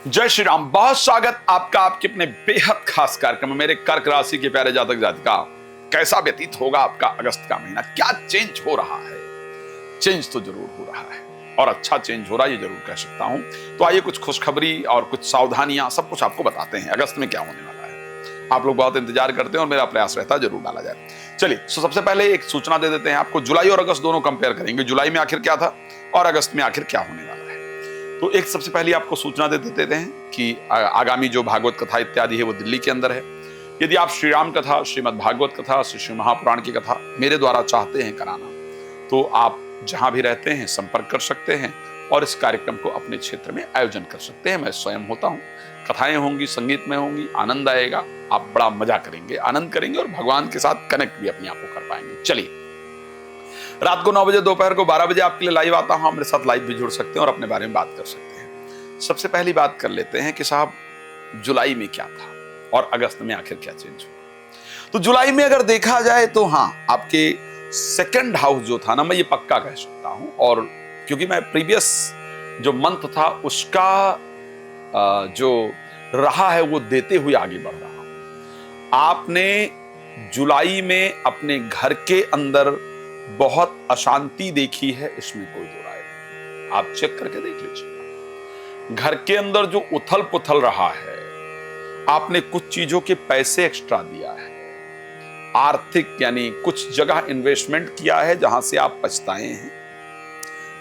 जय श्री राम। बहुत स्वागत आपका आपके अपने बेहद खास कार्यक्रम में। मेरे कर्क राशि के प्यारे जातक जातिका, कैसा व्यतीत होगा आपका अगस्त का महीना? क्या चेंज हो रहा है? चेंज तो जरूर हो रहा है और अच्छा चेंज हो रहा है, ये जरूर कह सकता हूं। तो आइए कुछ खुशखबरी और कुछ सावधानियां सब कुछ आपको बताते हैं अगस्त में क्या होने वाला है। आप लोग बहुत इंतजार करते हैं और मेरा प्रयास रहता है जरूर डाला जाए। चलिए सबसे पहले एक सूचना दे देते हैं आपको। जुलाई और अगस्त दोनों कंपेयर करेंगे, जुलाई में आखिर क्या था और अगस्त में आखिर क्या होने वाला है। तो एक सबसे पहले आपको सूचना दे देते हैं कि आगामी जो भागवत कथा इत्यादि है वो दिल्ली के अंदर है। यदि आप श्री राम कथा, श्रीमद् भागवत कथा, श्री महापुराण की कथा मेरे द्वारा चाहते हैं कराना, तो आप जहां भी रहते हैं संपर्क कर सकते हैं और इस कार्यक्रम को अपने क्षेत्र में आयोजन कर सकते हैं। मैं स्वयं होता हूं, कथाएं होंगी, संगीत में होंगी, आनंद आएगा, आप बड़ा मजा करेंगे, आनंद करेंगे और भगवान के साथ कनेक्ट भी अपने आप को कर पाएंगे। चलिए, रात को 9 बजे, दोपहर को 12 बजे आपके लिए लाइव आता हूं। मेरे साथ लाइव भी जुड़ सकते हैं और अपने बारे में बात कर सकते हैं। सबसे पहली बात कर लेते हैं कि साहब जुलाई में क्या था और अगस्त में आखिर क्या चेंज हुआ। तो जुलाई में अगर देखा जाए तो हाँ, आपके सेकंड हाउस जो था ना, मैं ये पक्का कह सकता हूं, और क्योंकि मैं प्रीवियस जो मंथ था उसका जो रहा है वो देते हुए आगे बढ़ रहा हूं। आपने जुलाई में अपने घर के अंदर बहुत अशांति देखी है, इसमें कोई दो राय नहीं। आप चेक करके देख लीजिए, घर के अंदर जो उथल पुथल रहा है, आपने कुछ चीजों के पैसे एक्स्ट्रा दिया है, आर्थिक यानी कुछ जगह इन्वेस्टमेंट किया है जहां से आप पछताए हैं,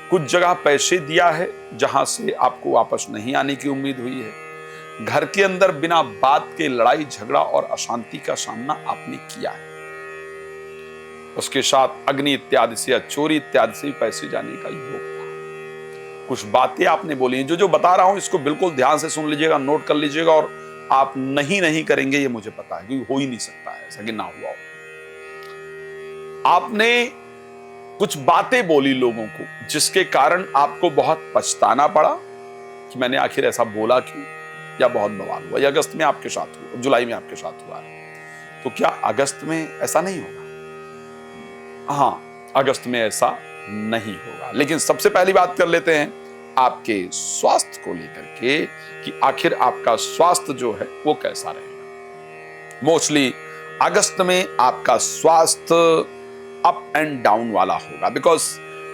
कुछ जगह पैसे दिया है जहां से आपको वापस नहीं आने की उम्मीद हुई है। घर के अंदर बिना बात के लड़ाई झगड़ा और अशांति का सामना आपने किया है। उसके साथ अग्नि इत्यादि से या चोरी इत्यादि से पैसे जाने का योग था। कुछ बातें आपने बोली, जो बता रहा हूं इसको बिल्कुल ध्यान से सुन लीजिएगा, नोट कर लीजिएगा, और आप नहीं करेंगे ये मुझे पता है, क्योंकि हो ही नहीं सकता है ऐसा कि ना हुआ हो। आपने कुछ बातें बोली लोगों को जिसके कारण आपको बहुत पछताना पड़ा कि मैंने आखिर ऐसा बोला क्यों, या बहुत बवाल हुआ। या अगस्त में आपके साथ हुआ, जुलाई में आपके साथ हुआ है, तो क्या अगस्त में ऐसा नहीं होगा? हाँ, अगस्त में ऐसा नहीं होगा। लेकिन सबसे पहली बात कर लेते हैं आपके स्वास्थ्य को लेकर के कि आखिर आपका स्वास्थ्य जो है वो कैसा रहेगा। मोस्टली अगस्त में आपका स्वास्थ्य अप एंड डाउन वाला होगा, बिकॉज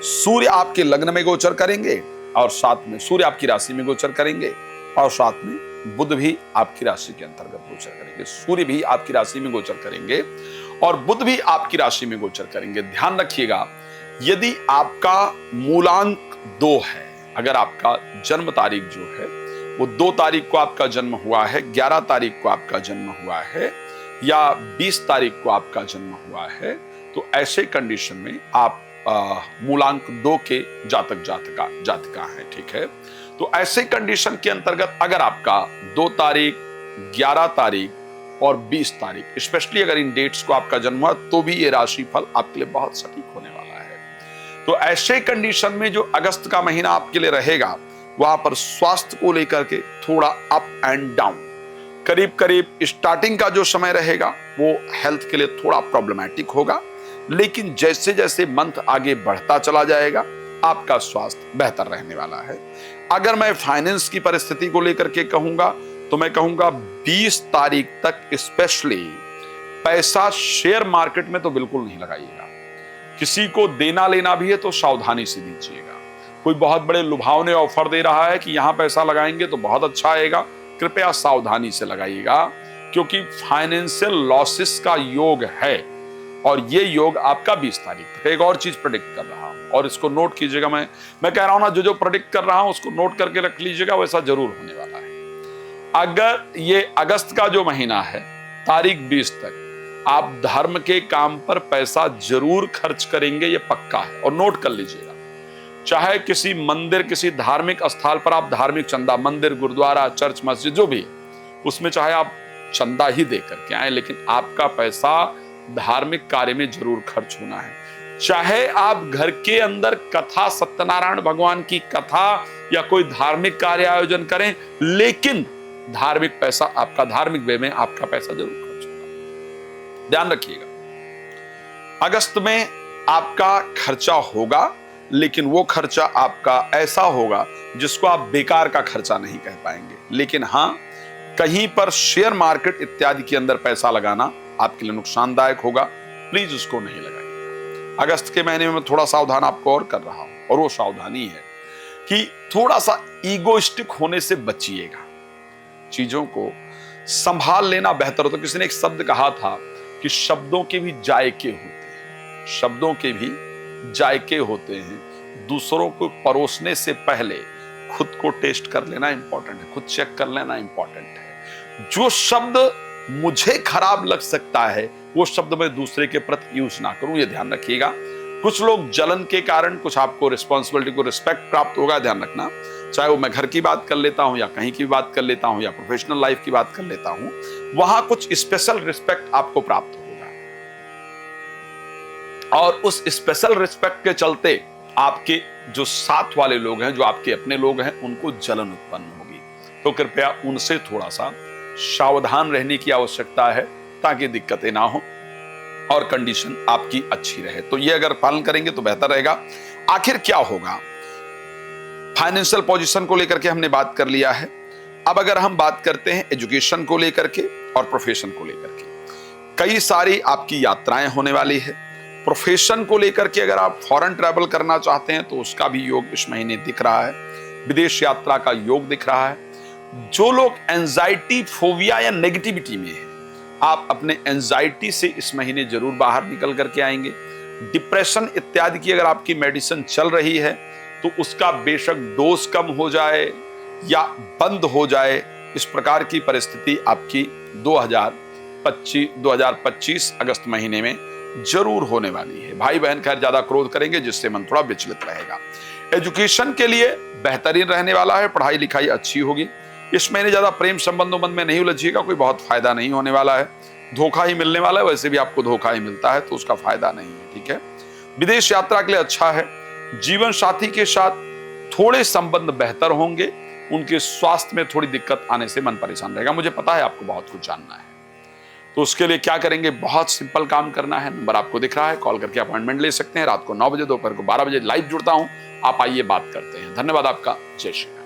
सूर्य आपके लग्न में गोचर करेंगे और साथ में सूर्य आपकी राशि में गोचर करेंगे और साथ में बुध भी आपकी राशि के अंतर्गत गोचर करेंगे। सूर्य भी आपकी राशि में गोचर करेंगे और बुध भी आपकी राशि में गोचर करेंगे। ध्यान रखिएगा, यदि आपका मूलांक 2 है, अगर आपका जन्म तारीख जो है वो 2 तारीख को आपका जन्म हुआ है, 11 तारीख को आपका जन्म हुआ है या 20 तारीख को आपका जन्म हुआ है, तो ऐसे कंडीशन में आप मूलांक 2 के जातक जातिका है, ठीक है। तो ऐसे कंडीशन के अंतर्गत अगर आपका 2 तारीख, 11 तारीख और 20 तारीख, स्पेशली अगर इन डेट्स को आपका जन्म हुआ, तो भी ये राशि फल आपके लिए बहुत सटीक होने वाला है। तो ऐसे कंडीशन में जो अगस्त का महीना आपके लिए रहेगा, वहां पर स्वास्थ्य को लेकर के थोड़ा अप एंड डाउन, करीब करीब स्टार्टिंग का जो समय रहेगा वो हेल्थ के लिए थोड़ा प्रॉब्लमैटिक होगा, लेकिन जैसे जैसे मंथ आगे बढ़ता चला जाएगा आपका स्वास्थ्य बेहतर रहने वाला है। अगर मैं फाइनेंस की परिस्थिति को लेकर के कहूंगा तो मैं कहूंगा 20 तारीख तक स्पेशली पैसा शेयर मार्केट में तो बिल्कुल नहीं लगाइएगा। किसी को देना लेना भी है तो सावधानी से दीजिएगा। कोई बहुत बड़े लुभावने ऑफर दे रहा है कि यहां पैसा लगाएंगे तो बहुत अच्छा आएगा, कृपया सावधानी से लगाइएगा, क्योंकि फाइनेंशियल लॉसेस का योग है और ये योग आपका 20 तारीख तक। एक और चीज प्रेडिक्ट कर रहा हूं और इसको नोट कीजिएगा। मैं कह रहा हूं ना, जो प्रेडिक्ट कर रहा हूं उसको नोट करके रख लीजिएगा, वैसा जरूर होने वाला है। अगर ये अगस्त का जो महीना है, तारीख 20 तक आप धर्म के काम पर पैसा जरूर खर्च करेंगे, ये पक्का है, और नोट कर लीजिएगा। चाहे किसी मंदिर, किसी धार्मिक स्थल पर आप धार्मिक चंदा, मंदिर, गुरुद्वारा, चर्च, मस्जिद जो भी है, उसमें चाहे आप चंदा ही दे करके आए, लेकिन आपका पैसा धार्मिक कार्य में जरूर खर्च होना है। चाहे आप घर के अंदर कथा, सत्यनारायण भगवान की कथा या कोई धार्मिक कार्य आयोजन करें, लेकिन धार्मिक पैसा आपका, धार्मिक वे में आपका पैसा जरूर खर्च होगा। ध्यान रखिएगा, अगस्त में आपका खर्चा होगा, लेकिन वो खर्चा आपका ऐसा होगा जिसको आप बेकार का खर्चा नहीं कह पाएंगे। लेकिन हाँ, कहीं पर शेयर मार्केट इत्यादि के अंदर पैसा लगाना आपके लिए नुकसानदायक होगा, प्लीज उसको नहीं लगाइए। अगस्त के महीने में मैं थोड़ा सावधान आपको और कर रहा हूं, और वो सावधानी है कि थोड़ा सा ईगोइस्टिक होने से बचिएगा। चीजों को संभाल लेना बेहतर होता है। किसी ने एक शब्द कहा था कि शब्दों के भी जायके होते हैं, शब्दों के भी जायके होते हैं। दूसरों को परोसने से पहले खुद को टेस्ट कर लेना इंपॉर्टेंट है, खुद चेक कर लेना इंपॉर्टेंट है। जो शब्द मुझे खराब लग सकता है वो शब्द मैं दूसरे के प्रति यूज ना करूं, ये ध्यान रखिएगा। कुछ लोग जलन के कारण कुछ आपको रिस्पॉन्सिबिलिटी को रिस्पेक्ट प्राप्त होगा, ध्यान रखना। चाहे वो मैं घर की बात कर लेता हूं या कहीं की बात कर लेता हूं या प्रोफेशनल लाइफ की बात कर लेता हूं, वहां कुछ स्पेशल रिस्पेक्ट आपको प्राप्त होगा, और उस स्पेशल रिस्पेक्ट के चलते आपके जो साथ वाले लोग हैं, जो आपके अपने लोग हैं, उनको जलन उत्पन्न होगी। तो कृपया उनसे थोड़ा सा सावधान रहने की आवश्यकता है ताकि दिक्कतें ना हो और कंडीशन आपकी अच्छी रहे। तो ये अगर पालन करेंगे तो बेहतर रहेगा। आखिर क्या होगा, फाइनेंशियल पोजीशन को लेकर के हमने बात कर लिया है। अब अगर हम बात करते हैं एजुकेशन को लेकर के और प्रोफेशन को लेकर के, कई सारी आपकी यात्राएं होने वाली है। प्रोफेशन को लेकर के अगर आप फॉरेन ट्रैवल करना चाहते हैं तो उसका भी योग इस महीने दिख रहा है, विदेश यात्रा का योग दिख रहा है। जो लोग एंजाइटी, फोबिया या नेगेटिविटी में है, आप अपने एंजाइटी से इस महीने जरूर बाहर निकल करके आएंगे। डिप्रेशन इत्यादि की अगर आपकी मेडिसिन चल रही है तो उसका बेशक डोज कम हो जाए या बंद हो जाए, इस प्रकार की परिस्थिति आपकी 2025 अगस्त महीने में जरूर होने वाली है। भाई बहन खैर ज्यादा क्रोध करेंगे जिससे मन थोड़ा विचलित रहेगा। एजुकेशन के लिए बेहतरीन रहने वाला है, पढ़ाई लिखाई अच्छी होगी। इस महीने ज्यादा प्रेम संबंधों में नहीं उलझिएगा, कोई बहुत फायदा नहीं होने वाला है, धोखा ही मिलने वाला है। वैसे भी आपको धोखा ही मिलता है तो उसका फायदा नहीं है, ठीक है। विदेश यात्रा के लिए अच्छा है। जीवन साथी के साथ थोड़े संबंध बेहतर होंगे, उनके स्वास्थ्य में थोड़ी दिक्कत आने से मन परेशान रहेगा। मुझे पता है आपको बहुत कुछ जानना है, तो उसके लिए क्या करेंगे, बहुत सिंपल काम करना है। नंबर आपको दिख रहा है, कॉल करके अपॉइंटमेंट ले सकते हैं। रात को 9 बजे, दोपहर को 12 बजे लाइव जुड़ता हूं, आप आइए बात करते हैं। धन्यवाद आपका, जय श्री राम।